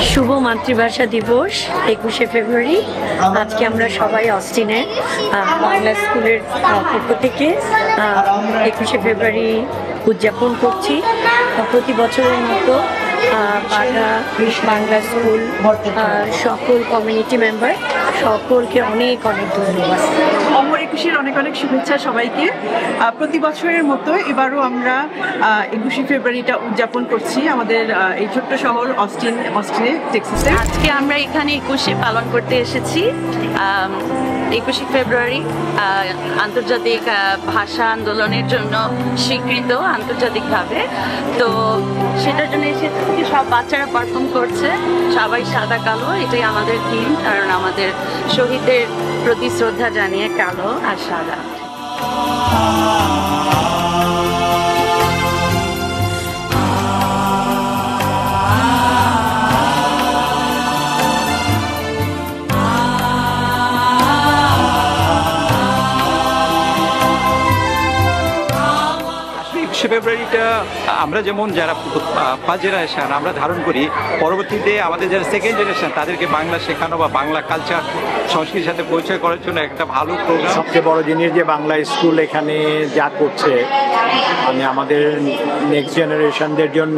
শুভ মাতৃভাষা দিবস 21শে ফেব্রুয়ারি। আজকে আমরা সবাই অস্টিনে বাংলা স্কুলের পক্ষ থেকে 21শে ফেব্রুয়ারি উদযাপন করছি। প্রতি বছরের মতো বাংলা স্কুল সকল কমিউনিটি মেম্বার সকলকে অনেক অনেক ধন্যবাদ। অমর 21-এর অনেক অনেক শুভেচ্ছা সবাইকে। প্রতি বছরের মতো এবারও আমরা 21শে ফেব্রুয়ারিটা উদযাপন করছি আমাদের এই ছোট্ট শহর অস্টিনে টেক্সাসে। আজকে আমরা এখানে 21শে পালন করতে এসেছি। 21শে ফেব্রুয়ারি আন্তর্জাতিক ভাষা আন্দোলনের জন্য স্বীকৃত আন্তর্জাতিকভাবে, তো সেটার জন্য এসেছি। সব বাচ্চারা পারফর্ম করছে, সবাই সাদা কালো, এটাই আমাদের থিম, কারণ আমাদের শহীদদের প্রতি শ্রদ্ধা জানিয়ে কালো আর সাদা। ফেব্রুয়ারিটা আমরা যেমন যারা ফার্স্ট জেনারেশন আমরা ধারণ করি, পরবর্তীতে আমাদের যারা সেকেন্ড জেনারেশন তাদেরকে বাংলা শেখানো বা বাংলা কালচার সংস্কৃতির সাথে পরিচয় করার জন্য একটা ভালো প্রোগ্রাম। সবচেয়ে বড় জিনিস যে বাংলা স্কুল এখানে যা করছে, মানে আমাদের নেক্সট জেনারেশনদের জন্য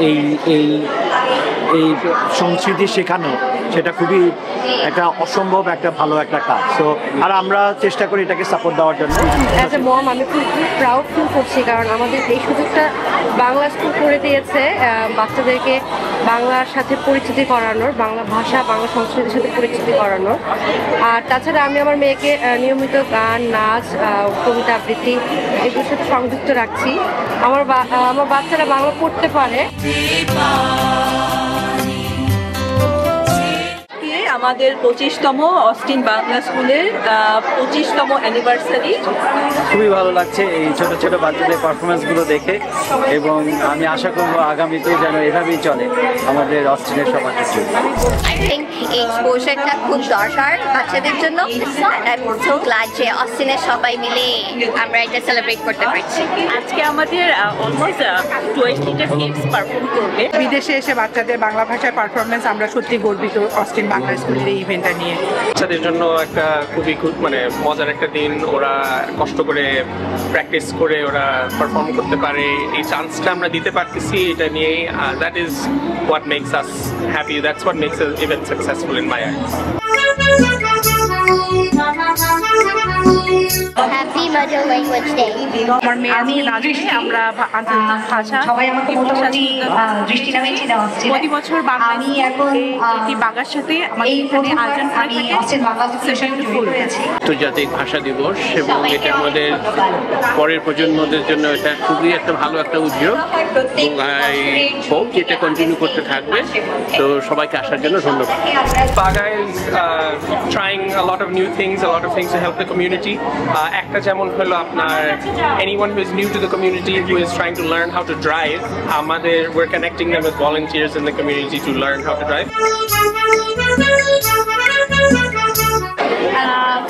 এই এই এই সংস্কৃতি শেখানো, সেটা খুবই একটা অসম্ভব একটা ভালো একটা কাজ। সো আর আমরা চেষ্টা করি এটাকে সাপোর্ট দেওয়ার জন্য। অ্যাজ এ মম আমি খুব প্রাউড ফিল করছি, কারণ আমাদের এই সুযোগটা বাংলা স্কুল করে দিয়েছে বাচ্চাদেরকে বাংলার সাথে পরিচিতি করানোর, বাংলা ভাষা বাংলা সংস্কৃতির সাথে পরিচিতি করানোর। আর তাছাড়া আমি আমার মেয়েকে নিয়মিত গান, নাচ, কবিতা আবৃত্তি এগুলোর সাথে সংযুক্ত রাখছি। আমার বাচ্চারা বাংলা পড়তে পারে। আমাদের 25তম অস্টিন বাংলা স্কুলের 25তম অ্যানিভার্সারি। খুবই ভালো লাগছে এই ছোট ছোট বাচ্চাদের পারফরমেন্সগুলো দেখে, এবং আমি আশা করবো আগামীতে যেন এভাবেই চলে আমাদের অস্টিনের সবার কিছু। I think এই এক্সপোজারটা খুব দরকার বাচ্চাদের জন্য। I'm so glad যে অস্টিনের সবাই মিলে আমরা এটা সেলিব্রেট করতে পারছি। আজকে আমাদের অলমোস্ট 20টা কিডস পারফর্ম করবে। বিদেশে এসে বাচ্চাদের বাংলা ভাষায় পারফরমেন্স আমরা সত্যি গর্বিত অস্টিন বাংলা স্কুলের এই ইভেন্টটা নিয়ে। বাচ্চাদের জন্য একটা খুবই মানে মজার একটা দিন। ওরা কষ্ট করে প্র্যাকটিস করে ওরা পারফর্ম করতে পারে, এই চান্সটা আমরা দিতে পারতেছি, এটা নিয়েই that is what makes us happy, that's what makes us even successful in my eyes. Happy mother language day. আমার মেয়ে আজকে নাচবে। আমরা আন্তর্জাতিক ভাষা প্রতি বছর বাঙালি একটি বাংলার সাথে আমাদের এখানে আয়োজন করে থাকে আন্তর্জাতিক ভাষা দিবস, এবং এটা আমাদের পরের প্রজন্মদের জন্য এটা খুবই একটা ভালো একটা উদ্যোগ, এবং আই হোপ এটা কন্টিনিউ করতে থাকবে। তো সবাইকে আসার জন্য ধন্যবাদ। Baga is trying a lot of new things, a lot of things to help the community. একটা যেমন হলো আপনার anyone who is new to the community, who is trying to learn how to drive, we're connecting them with volunteers in the community to learn how to drive.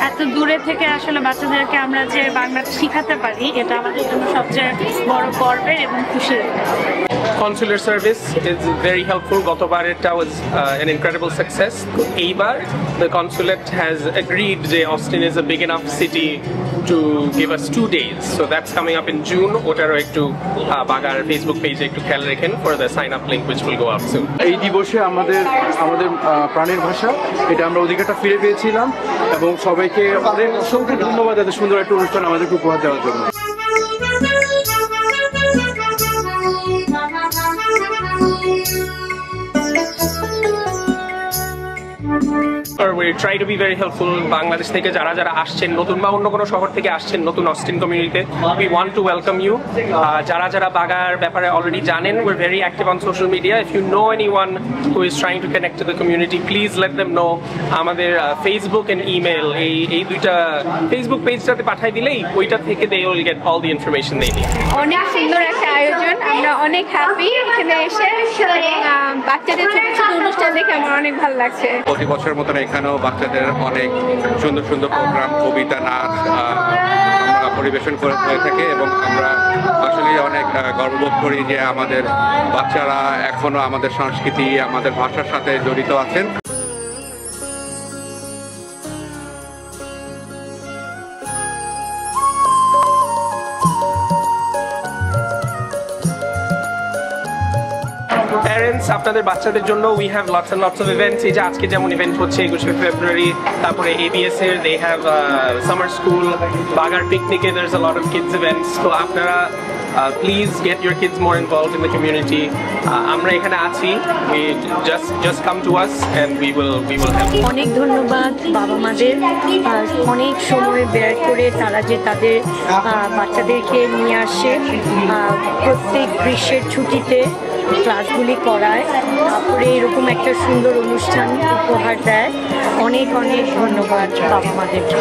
এত দূরে থেকে আসলে বাচ্চাদেরকে আমরা যে বাংলা শিখাতে পারি, এটা আমাদের জন্য সবচেয়ে বড় গর্বের এবং খুশির। Consular service is very helpful. Gotobar এটা was an incredible success. এইবার the consulate has agreed that Austin is a big enough city to give us 2 days, so that's coming up in June. ওটারও একটু বাগার Facebook পেজে একটু খেয়াল রাখেন for the sign up link which will go up soon. এই দিবসে আমাদের প্রাণের ভাষা, এটা আমরা অধিকারটা ফিরে পেয়েছিলাম, এবং সবাইকে অনেক অসংখ্য ধন্যবাদ এত সুন্দর একটা অনুষ্ঠান আমাদেরকে উপহার দেওয়ার জন্য। We try to be very helpful. Bangladesh থেকে যারা যারা আসছেন নতুন বা অন্য কোনো শহর থেকে আসছেন নতুন অস্টিন কমিউনিটিতে, we want to welcome you. যারা যারা বাগার ব্যাপারে অলরেডি জানেন, we're very active on social media. If you know anyone who is trying to connect to the community, please let them know. আমাদের ফেসবুক and email এই দুইটা Facebook পেজটাতে পাঠিয়ে দিলেই ওইটা থেকে they will get all the information they need. অনেক সুন্দর একটা আয়োজন, আমরা অনেক হ্যাপি এখানে এসে। বাচ্চাদের ছোট ছোট অনুষ্ঠান দেখে আমার অনেক ভালো লাগছে। প্রতি বছরের মতন এখানেও বাচ্চাদের অনেক সুন্দর সুন্দর প্রোগ্রাম, কবিতা, নাচ আমরা পরিবেশন হয়ে থাকে এবং আমরা আসলে অনেক গর্ববোধ করি যে আমাদের বাচ্চারা এখনো আমাদের সংস্কৃতি আমাদের ভাষার সাথে জড়িত আছেন। প্যারেন্টস আপনাদের বাচ্চাদের জন্য we have lots and lots of events. এই যে আজকে যেমন ইভেন্ট হচ্ছে 21শে ফেব্রুয়ারি, তারপরে ABS এর দে হ্যাভ সামার স্কুল, বাগার পিকনিকে there's a lot of kids events। তো আপনারা please get your kids more involved in the community. আমরা এখানে আছি, we just come to us and we will help। অনেক ধন্যবাদ বাবা মাদের, অনেক সময় ব্যয় করে তারা যে তাদের বাচ্চাদেরকে নিয়ে আসে, প্রত্যেক গ্রীষ্মের ছুটিতে ক্লাসগুলি করায়, তারপরে এরকম একটা সুন্দর অনুষ্ঠান উপহার দেয়। অনেক অনেক ধন্যবাদ বাবা মাদেরকে।